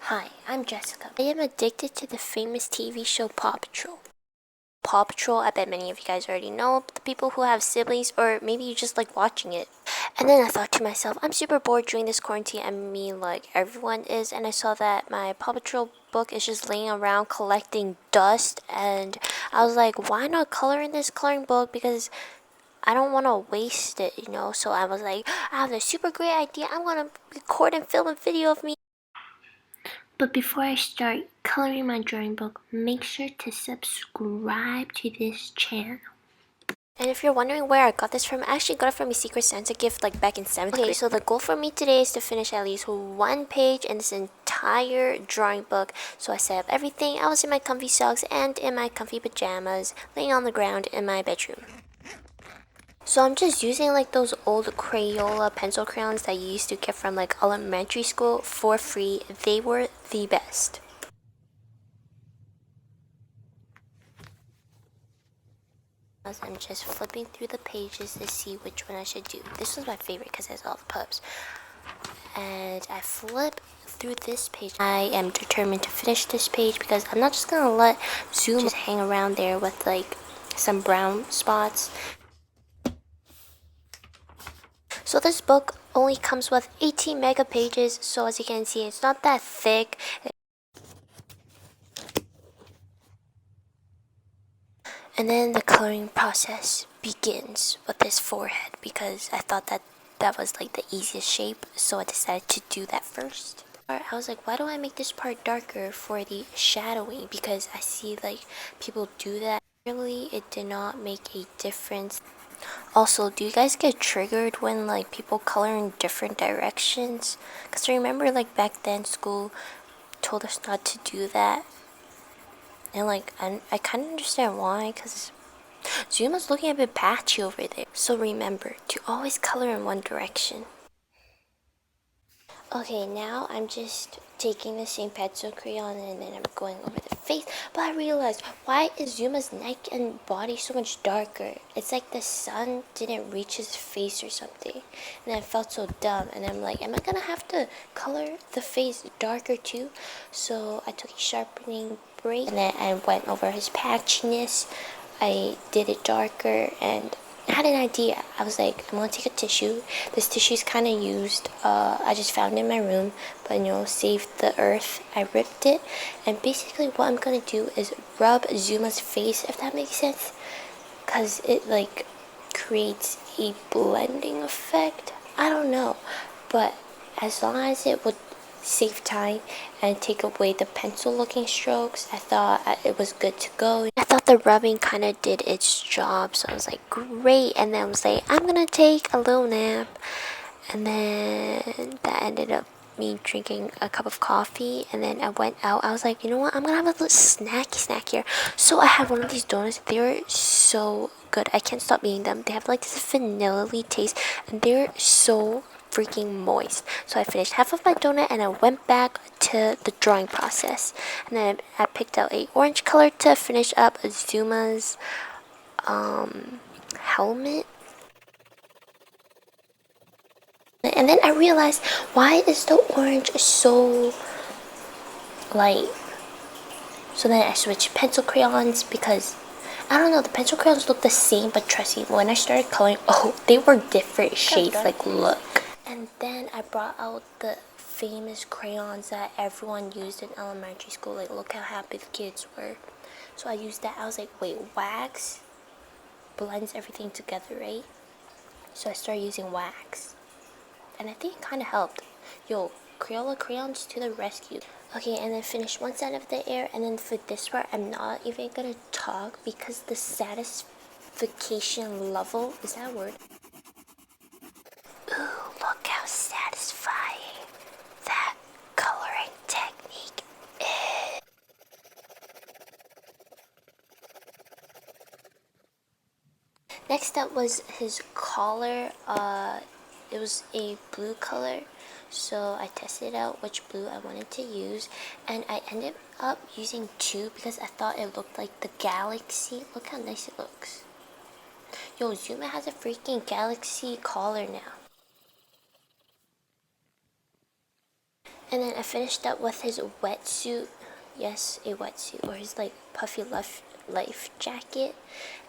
Hi, I'm Jessica. I am addicted to the famous TV show PAW Patrol. PAW Patrol, I bet many of you guys already know, the people who have siblings, or maybe you just like watching it. And then I thought to myself, I'm super bored during this quarantine. I mean, like everyone is. And I saw that my PAW Patrol book is just laying around collecting dust. And I was like, why not color in this coloring book? Because I don't want to waste it, you know? So I was like, I have a super great idea. I'm going to record and film a video of me. But before I start coloring my drawing book, make sure to subscribe to this channel. And if you're wondering where I got this from, I actually got it from a Secret Santa gift like back in 7th grade. Okay, so the goal for me today is to finish at least one page in this entire drawing book. So I set up everything. I was in my comfy socks and in my comfy pajamas, laying on the ground in my bedroom. So I'm just using like those old Crayola pencil crayons that you used to get from like elementary school for free. They were the best. I'm just flipping through the pages to see which one I should do. This was my favorite because it has all the pups. And I flip through this page. I am determined to finish this page because I'm not just gonna let Zoom just hang around there with like some brown spots. So this book only comes with 18 mega pages, so as you can see, it's not that thick. And then the coloring process begins with this forehead because I thought that was like the easiest shape, so I decided to do that first. I was like, why don't I make this part darker for the shadowing? Because I see like people do that. Really, it did not make a difference. Also, do you guys get triggered when like people color in different directions? Because I remember like back then school told us not to do that. And like, I kind of understand why, because Zuma's looking a bit patchy over there. So remember to always color in one direction. Okay, now I'm just taking the same pencil crayon and then I'm going over the face. But I realized, why is Zuma's neck and body so much darker? It's like the sun didn't reach his face or something. And I felt so dumb. And I'm like, am I gonna have to color the face darker too? So I took a sharpening brush and then I went over his patchiness. I did it darker and I had an idea. I was like, I'm gonna take a tissue. This tissue is kind of used. I just found it in my room, but you know, saved the earth. I ripped it, and basically what I'm gonna do is rub Zuma's face, if that makes sense, cause it like creates a blending effect. I don't know, but as long as it would save time and take away the pencil looking strokes, I thought it was good to go. I thought the rubbing kind of did its job, so I was like, great. And then I was like, I'm gonna take a little nap. And then that ended up me drinking a cup of coffee. And then I went out. I was like, you know what, I'm gonna have a little snack here. So I had one of these donuts. They were so good. I can't stop eating them. They have like this vanilla-y taste, and they're so freaking moist. So I finished half of my donut and I went back to the drawing process. And then I picked out a orange color to finish up Zuma's helmet. And then I realized, why is the orange so light? So then I switched pencil crayons because I don't know, the pencil crayons look the same, but trust me, when I started coloring, oh, they were different shades. Like, look. And then I brought out the famous crayons that everyone used in elementary school. Like, look how happy the kids were. So I used that. I was like, wait, wax blends everything together, right? So I started using wax. And I think it kind of helped. Yo, Crayola crayons to the rescue. Okay, and then finish one side of the ear. And then for this part, I'm not even gonna talk because the satisfaction level, is that a word? Ooh, look how satisfying that coloring technique is. Next up was his collar. It was a blue color, so I tested out which blue I wanted to use, and I ended up using two because I thought it looked like the galaxy. Look how nice it looks. Yo, Zuma has a freaking galaxy collar now. And then I finished up with his wetsuit. Yes, a wetsuit, or his like puffy life jacket.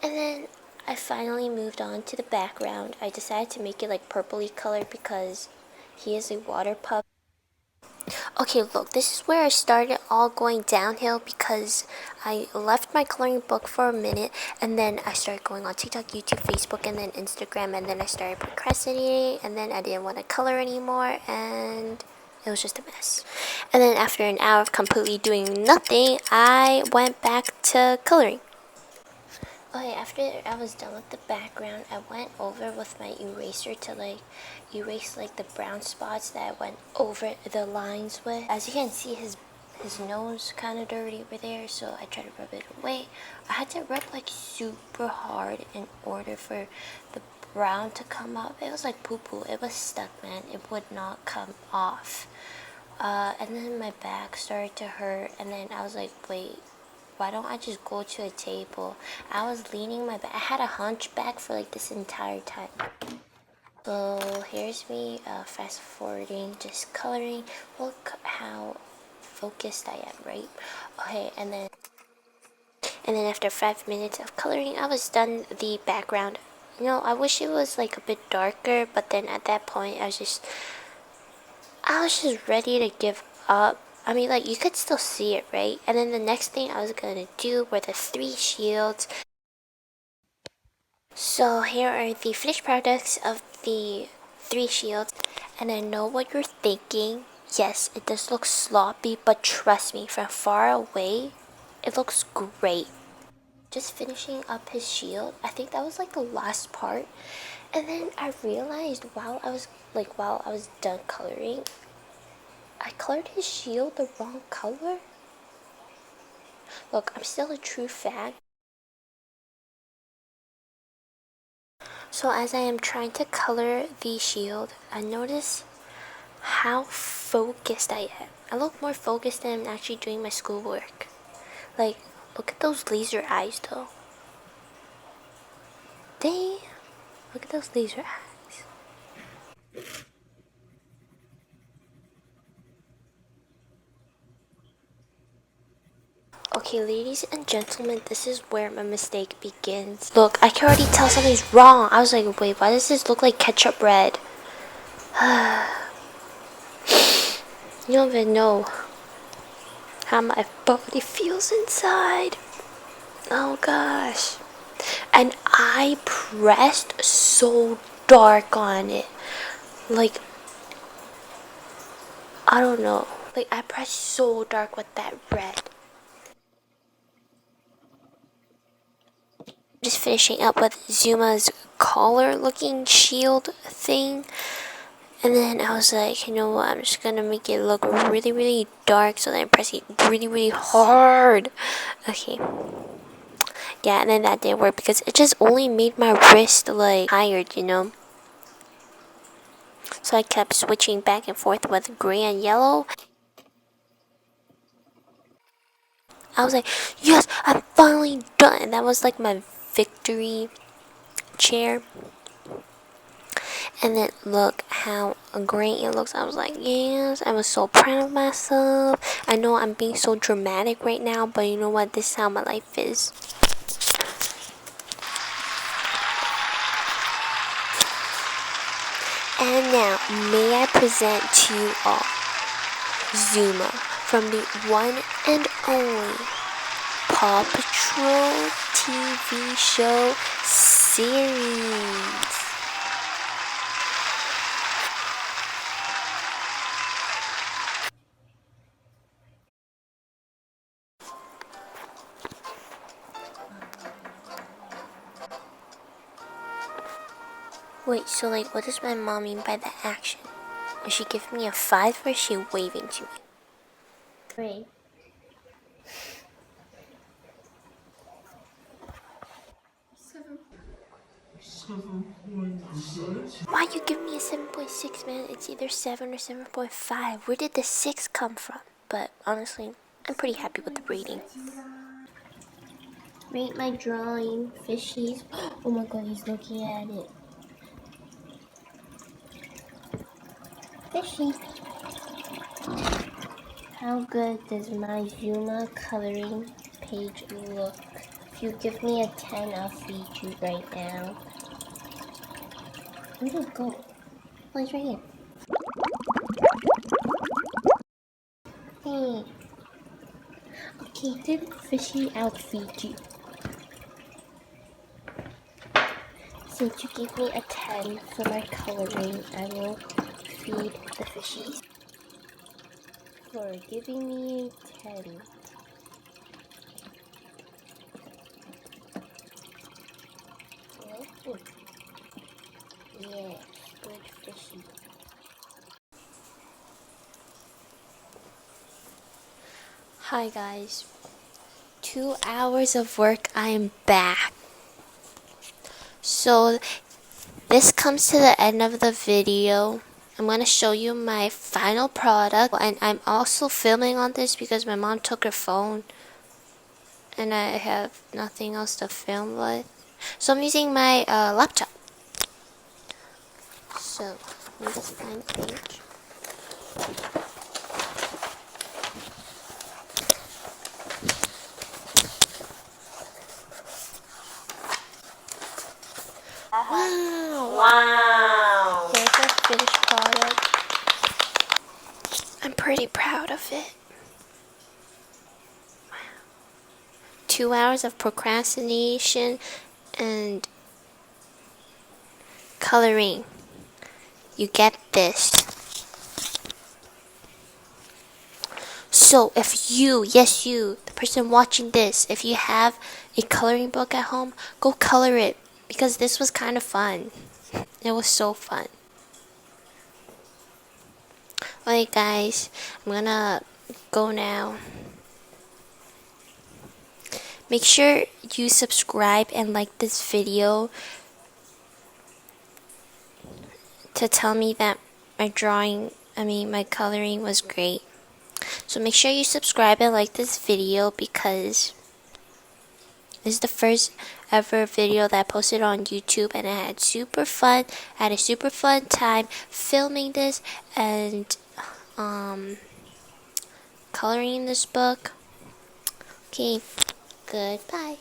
And then I finally moved on to the background. I decided to make it like purpley colored because he is a water pup. Okay, look, this is where I started all going downhill because I left my coloring book for a minute and then I started going on TikTok, YouTube, Facebook, and then Instagram, and then I started procrastinating, and then I didn't want to color anymore, and it was just a mess. And then after an hour of completely doing nothing, I went back to coloring. Okay, after I was done with the background, I went over with my eraser to like erase like the brown spots that I went over the lines with. As you can see, his nose kind of dirty over there, so I tried to rub it away. I had to rub like super hard in order for the brown to come up. It was like poo-poo. It was stuck, man. It would not come off. And then my back started to hurt, and then I was like, wait, why don't I just go to a table? I was leaning my back. I had a hunchback for like this entire time. So here's me fast forwarding, just coloring. Look how focused I am, right? Okay, and then after 5 minutes of coloring, I was done the background. You know, I wish it was like a bit darker, but then at that point, I was just ready to give up. I mean, like, you could still see it, right? And then the next thing I was gonna do were the 3 shields. So here are the finished products of the 3 shields. And I know what you're thinking. Yes, it does look sloppy, but trust me, from far away, it looks great. Just finishing up his shield, I think that was like the last part. And then I realized while I was done coloring, I colored his shield the wrong color. Look, I'm still a true fan. So as I am trying to color the shield, I notice how focused I am. I look more focused than I'm actually doing my schoolwork. Like, look at those laser eyes though. Damn, look at those laser eyes. Okay, ladies and gentlemen, this is where my mistake begins. Look, I can already tell something's wrong. I was like, wait, why does this look like ketchup red? You don't even know how my body feels inside. Oh gosh. And I pressed so dark on it. Like, I don't know. Like, I pressed so dark with that red. Just finishing up with Zuma's collar looking shield thing. And then I was like, you know what, I'm just gonna make it look really, really dark so that I'm pressing really, really hard. Okay. Yeah, and then that didn't work because it just only made my wrist like tired, you know. So I kept switching back and forth with gray and yellow. I was like, yes, I'm finally done. And that was like my victory chair. And then look how great it looks. I was like, yes, I was so proud of myself. I know I'm being so dramatic right now, but you know what? This is how my life is. And now, may I present to you all Zuma from the one and only PAW Patrol TV show series. Wait, so like, what does my mom mean by the action? Is she giving me a 5 or is she waving to me? 3. Why you give me a 7.6, man? It's either 7 or 7.5. Where did the 6 come from? But honestly, I'm pretty happy with the rating. Rate my drawing, fishies. Oh my god, he's looking at it. Fishy. How good does my Zuma coloring page look? If you give me a 10, I'll feed you right now. Where did it go? Oh, it's right here. Hey. Okay, did fishy, I'll feed you. Since you gave me a 10 for my coloring, I will feed the fishies. For giving me 10. Oh. Yeah, good fishy. Hi guys. 2 hours of work, I am back. So this comes to the end of the video. I'm going to show you my final product, and I'm also filming on this because my mom took her phone and I have nothing else to film with. So I'm using my laptop. So let me just find the page. Wow! Wow! Here's the finished product. I'm pretty proud of it. 2 hours of procrastination and coloring. You get this. So if you, yes you, the person watching this, if you have a coloring book at home, go color it, because this was kind of fun. It was so fun. Alright guys, I'm gonna go now. Make sure you subscribe and like this video to tell me that my coloring was great. So make sure you subscribe and like this video, because this is the first ever video that I posted on YouTube, and I had super fun. I had a super fun time filming this and coloring this book. Okay, goodbye.